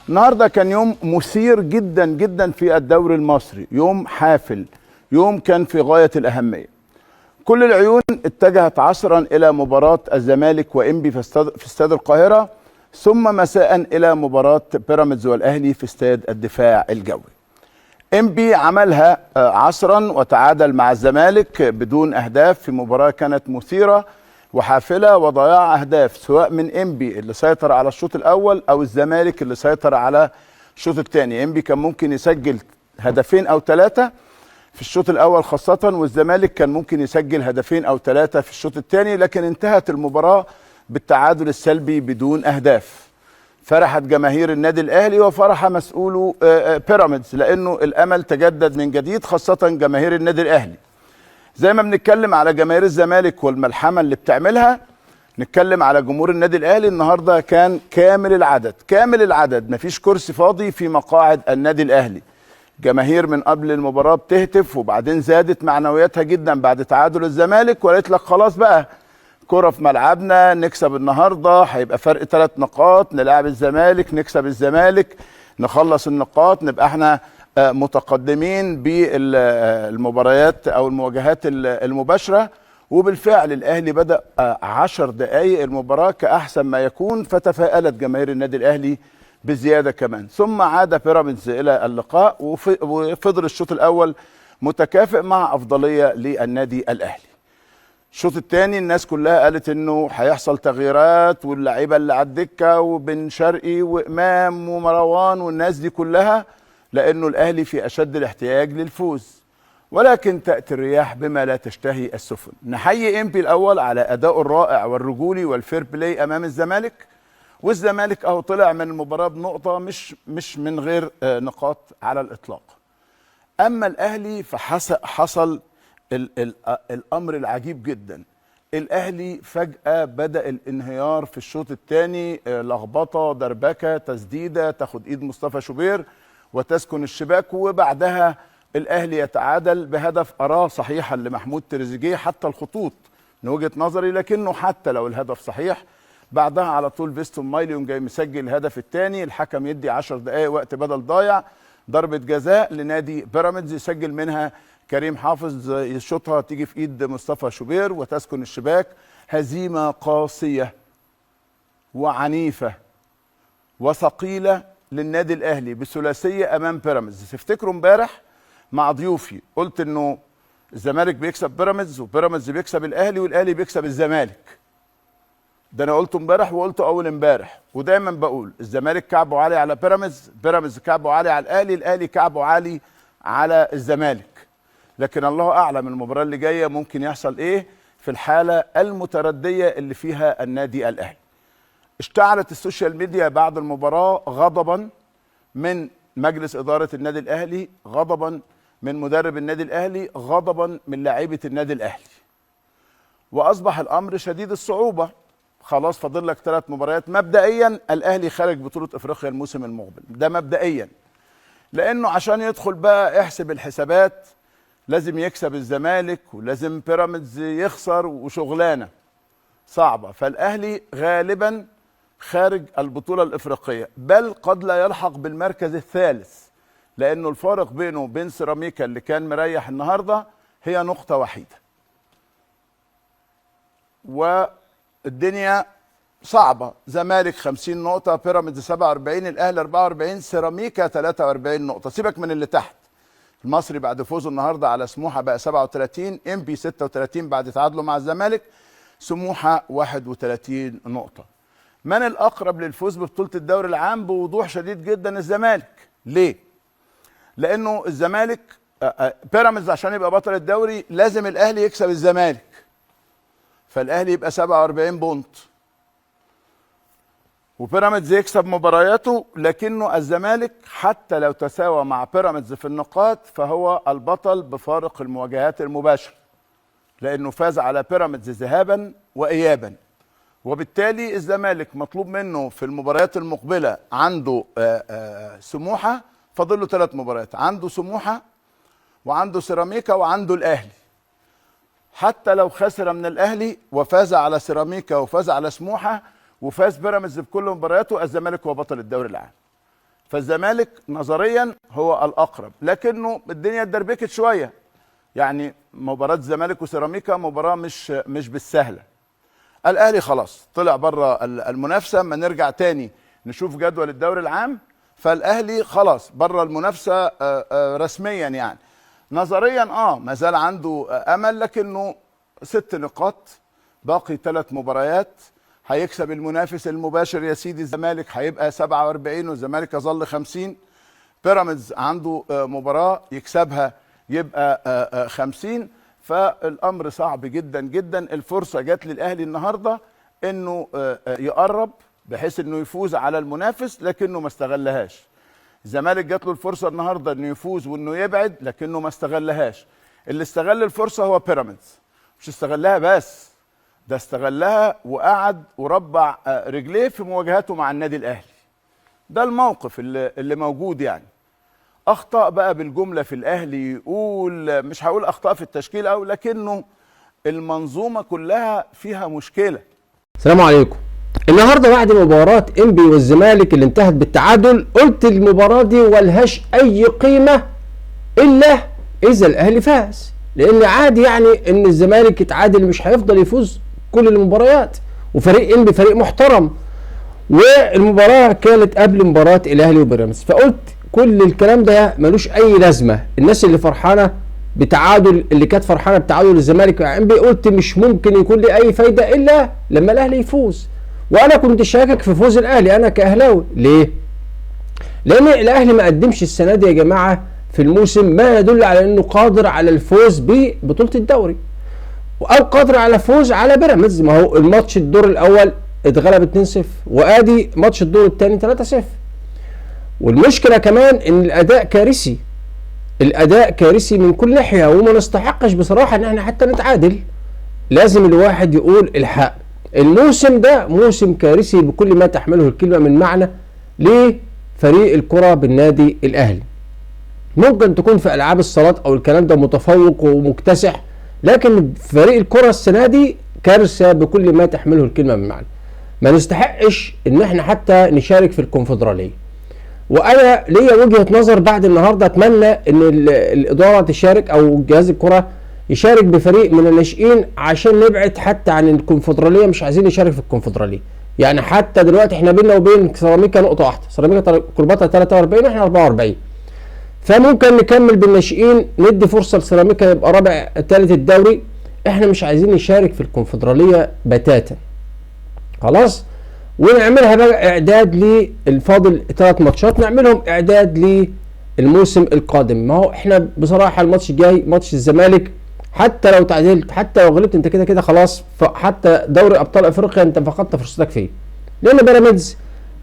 النهارده كان يوم مثير جدا جدا في الدوري المصري، يوم حافل، يوم كان في غاية الأهمية. كل العيون اتجهت عصرا إلى مباراة الزمالك وإنبي في استاد القاهرة، ثم مساء إلى مباراة بيراميدز والأهلي في استاد الدفاع الجوي. إنبي عملها عصرا وتعادل مع الزمالك بدون أهداف في مباراة كانت مثيرة وحافلة وضياع أهداف، سواء من إنبي اللي سيطر على الشوط الأول أو الزمالك اللي سيطر على الشوط الثاني. إنبي كان ممكن يسجل هدفين أو ثلاثة في الشوط الأول خاصة، والزمالك كان ممكن يسجل هدفين أو ثلاثة في الشوط الثاني، لكن انتهت المباراة بالتعادل السلبي بدون أهداف. فرحت جماهير النادي الأهلي وفرح مسؤولو بيراميدز، لأنه الأمل تجدد من جديد، خاصة جماهير النادي الأهلي. زي ما بنتكلم على جماهير الزمالك والملحمة اللي بتعملها، نتكلم على جمهور النادي الأهلي. النهاردة كان كامل العدد، مفيش كرسي فاضي في مقاعد النادي الأهلي. جماهير من قبل المباراة بتهتف، وبعدين زادت معنوياتها جدا بعد تعادل الزمالك، وقالت لك خلاص بقى كرة في ملعبنا، نكسب النهاردة هيبقى فرق 3 نقاط، نلعب الزمالك، نكسب الزمالك، نخلص النقاط، نبقى احنا متقدمين بالمباريات او المواجهات المباشرة. وبالفعل الاهلي بدأ 10 دقائق المباراة كأحسن ما يكون، فتفائلت جماهير النادي الاهلي بزيادة كمان. ثم عاد بيراميدز الى اللقاء وفضل الشوط الاول متكافئ مع افضلية للنادي الاهلي. الشوط الثاني الناس كلها قالت انه هيحصل تغييرات، واللعيبه اللي على الدكه وبن شرقي وامام ومروان والناس دي كلها، لانه الاهلي في اشد الاحتياج للفوز. ولكن تاتي الرياح بما لا تشتهي السفن. نحيي انبي الاول على ادائه الرائع والرجولي والفير بلاي امام الزمالك، والزمالك اهو طلع من المباراه بنقطه، مش من غير نقاط على الاطلاق. اما الاهلي فحصل الامر العجيب جدا. الاهلي فجاه بدا الانهيار في الشوط الثاني، لخبطه، دربكه، تسديده تاخد ايد مصطفى شوبير وتسكن الشباك، وبعدها الاهلي يتعادل بهدف اراه صحيحا لمحمود تريزيجيه حتى الخطوط من وجهه نظري، لكنه حتى لو الهدف صحيح بعدها على طول فيستون مايليون جاي مسجل الهدف الثاني. الحكم يدي 10 دقائق وقت بدل ضايع، ضربه جزاء لنادي بيراميدز يسجل منها كريم حافظ، يشوطها تيجي في ايد مصطفى شوبير وتسكن الشباك. هزيمه قاسيه وعنيفه وثقيله للنادي الاهلي بثلاثيه امام بيراميدز. تفتكروا امبارح مع ضيوفي قلت انه الزمالك بيكسب بيراميدز وبيراميدز بيكسب الاهلي والاهلي بيكسب الزمالك. ده انا قلته امبارح وقلته اول امبارح، ودايما بقول الزمالك كعبه عالي على بيراميدز، بيراميدز كعبه عالي على الاهلي، الاهلي كعبه عالي على الزمالك. لكن الله اعلم المباراه اللي جايه ممكن يحصل ايه في الحاله المترديه اللي فيها النادي الاهلي. اشتعلت السوشيال ميديا بعد المباراه غضبا من مجلس اداره النادي الاهلي، غضبا من مدرب النادي الاهلي، غضبا من لاعيبه النادي الاهلي. واصبح الامر شديد الصعوبه. خلاص فاضل لك 3 مباريات. مبدئيا الاهلي خارج بطوله افريقيا الموسم المقبل، ده مبدئيا، لانه عشان يدخل بقى احسب الحسابات لازم يكسب الزمالك ولازم بيراميدز يخسر، وشغلانه صعبه. فالاهلي غالبا خارج البطوله الافريقيه، بل قد لا يلحق بالمركز الثالث، لانه الفارق بينه وبين سيراميكا اللي كان مريح النهارده هي نقطه وحيده. والدنيا صعبه، زمالك 50 نقطه، بيراميدز 47، الاهلي 44، سيراميكا 43 نقطه. سيبك من اللي تحت، المصري بعد فوزه النهارده على سموحه بقى 37، انبي 36 بعد تعادله مع الزمالك، سموحه 31 نقطه. من الاقرب للفوز ببطوله الدوري العام؟ بوضوح شديد جدا الزمالك. ليه؟ لانه الزمالك بيراميدز عشان يبقى بطل الدوري لازم الاهلي يكسب الزمالك، فالاهلي يبقى 47 بونت وبيراميدز يكسب مبارياته، لكنه الزمالك حتى لو تساوى مع بيراميدز في النقاط فهو البطل بفارق المواجهات المباشره، لانه فاز على بيراميدز ذهابا وايابا. وبالتالي الزمالك مطلوب منه في المباريات المقبله، عنده سموحه، فاضل له 3 مباريات، عنده سموحه وعنده سيراميكا وعنده الاهلي. حتى لو خسر من الاهلي وفاز على سيراميكا وفاز على سموحه وفاز بيراميدز بكل مبارياته، الزمالك هو بطل الدوري العام. فالزمالك نظريا هو الاقرب، لكنه الدنيا اتدربكت شويه. يعني مباراه الزمالك وسيراميكا مباراه مش بالسهله. الاهلي خلاص طلع بره المنافسه. اما نرجع تاني نشوف جدول الدوري العام، فالاهلي خلاص بره المنافسه رسميا. يعني نظريا ما زال عنده امل، لكنه 6 نقاط، باقي 3 مباريات. هيكسب المنافس المباشر يا سيدي الزمالك، هيبقى 47 والزمالك يظل 50. بيراميدز عنده مباراه يكسبها يبقى 50. فالامر صعب جدا جدا. الفرصه جت للاهلي النهارده انه يقرب بحيث انه يفوز على المنافس، لكنه ما استغلهاش. الزمالك جات له الفرصه النهارده انه يفوز وانه يبعد، لكنه ما استغلهاش. اللي استغل الفرصه هو بيراميدز. مش استغلها بس، ده استغلها وقعد وربع رجليه في مواجهاته مع النادي الاهلي. ده الموقف اللي موجود. يعني اخطاء بقى بالجمله في الاهلي، يقول مش هقول اخطاء في التشكيل او، لكنه المنظومه كلها فيها مشكله. السلام عليكم. النهارده بعد مباراه انبي والزمالك اللي انتهت بالتعادل، قلت المباراه دي ولهاش اي قيمه الا اذا الاهلي فاز، لان عادي يعني ان الزمالك يتعادل، مش هيفضل يفوز كل المباريات، وفريق انبي فريق محترم، والمباراه كانت قبل مباراه الاهلي وبيراميدز. فقلت كل الكلام ده ملوش اي لازمه. الناس اللي فرحانه بتعادل، اللي كانت فرحانه بتعادل الزمالك مع انبي، قلت مش ممكن يكون لي اي فايده الا لما الاهلي يفوز. وانا كنت شاكك في فوز الاهلي انا كاهلاوي. ليه؟ لان الاهلي ما قدمش السنه دي يا جماعه في الموسم ما يدل على انه قادر على الفوز ببطوله الدوري، او قادر على الفوز على بيراميدز. ما هو الماتش الدور الاول اتغلب 2-0، وادي ماتش الدور الثاني 3-0. والمشكله كمان ان الاداء كارثي، الاداء كارثي من كل ناحيه، وما نستحقش بصراحه ان احنا حتى نتعادل. لازم الواحد يقول الحق. الموسم ده موسم كارثي بكل ما تحمله الكلمه من معنى لفريق الكره بالنادي الاهلي. ممكن تكون في العاب الصالات او الكلام ده متفوق ومكتسح، لكن فريق الكره السنه دي كارثه بكل ما تحمله الكلمه من معنى. ما نستحقش ان احنا حتى نشارك في الكونفدراليه. وانا ليا وجهه نظر بعد النهارده، اتمنى ان الاداره تشارك او جهاز الكره يشارك بفريق من الناشئين عشان نبعد حتى عن الكونفدراليه. مش عايزين نشارك في الكونفدراليه. يعني حتى دلوقتي احنا بيننا وبين سيراميكا نقطه واحده، سيراميكا كليوباترا 43 واحنا 44. فممكن نكمل بالناشئين، ندي فرصه لسيراميكا يبقى رابع ثالث الدوري. احنا مش عايزين نشارك في الكونفدراليه بتاتا. خلاص؟ ونعملها بقى اعداد للفاضل 3 ماتشات، نعملهم اعداد للموسم القادم. ما هو احنا بصراحه الماتش الجاي ماتش الزمالك، حتى لو تعادلت، حتى لو غلبت، انت كده كده خلاص. حتى دوري ابطال افريقيا انت فقدت فرصتك فيه، لان بيراميدز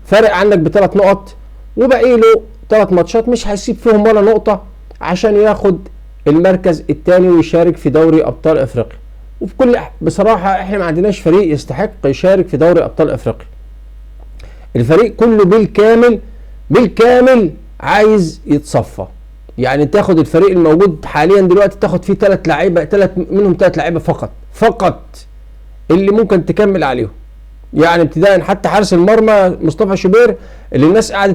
فارق عنك ب3 نقط، وباقي له 3 ماتشات مش هيسيب فيهم ولا نقطه عشان ياخد المركز الثاني ويشارك في دوري ابطال افريقيا. وبكل بصراحه احنا ما عندناش فريق يستحق يشارك في دوري ابطال افريقيا. الفريق كله بالكامل عايز يتصفى. يعني تاخد الفريق الموجود حاليا دلوقتي، تاخد فيه 3 لعيبه، منهم 3 لعيبه فقط اللي ممكن تكمل عليهم. يعني ابتداء حتى حارس المرمى مصطفى شوبير اللي الناس قاعده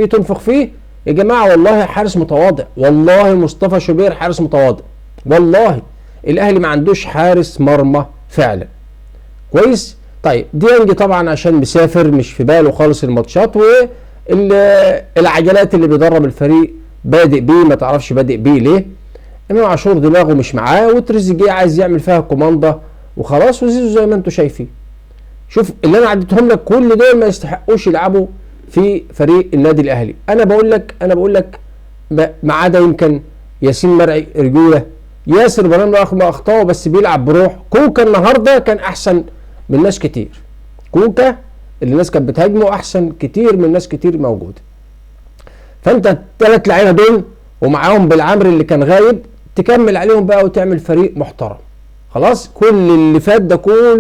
تنفخ فيه. يا جماعه والله حارس متواضع، والله مصطفى شوبير حارس متواضع، والله الاهلي ما عندوش حارس مرمى فعلا كويس. طيب ديانج طبعا عشان مسافر مش في باله خالص الماتشات، والعجلات اللي بيدرب الفريق بادئ بيه ما تعرفش بادئ بيه ليه. امام عاشور دماغه مش معاه، وتريزيجيه عايز يعمل فيها كوماندا وخلاص، وزيزو زي ما انتم شايفين. شوف اللي انا عديتهم لك كل دول ما يستحقوش يلعبوا في فريق النادي الاهلي. انا بقول لك ما عدا يمكن ياسين مرعي رجوله، ياسر برهان رغم اخطائه بس بيلعب بروح. كوكا النهارده كان احسن من ناس كتير. كوكا اللي الناس كانت بتهاجمه احسن كتير من ناس كتير موجوده. فانت ال3 لعيبه دول ومعاهم بالعمر اللي كان غايب، تكمل عليهم بقى وتعمل فريق محترم. خلاص كل اللي فات ده كله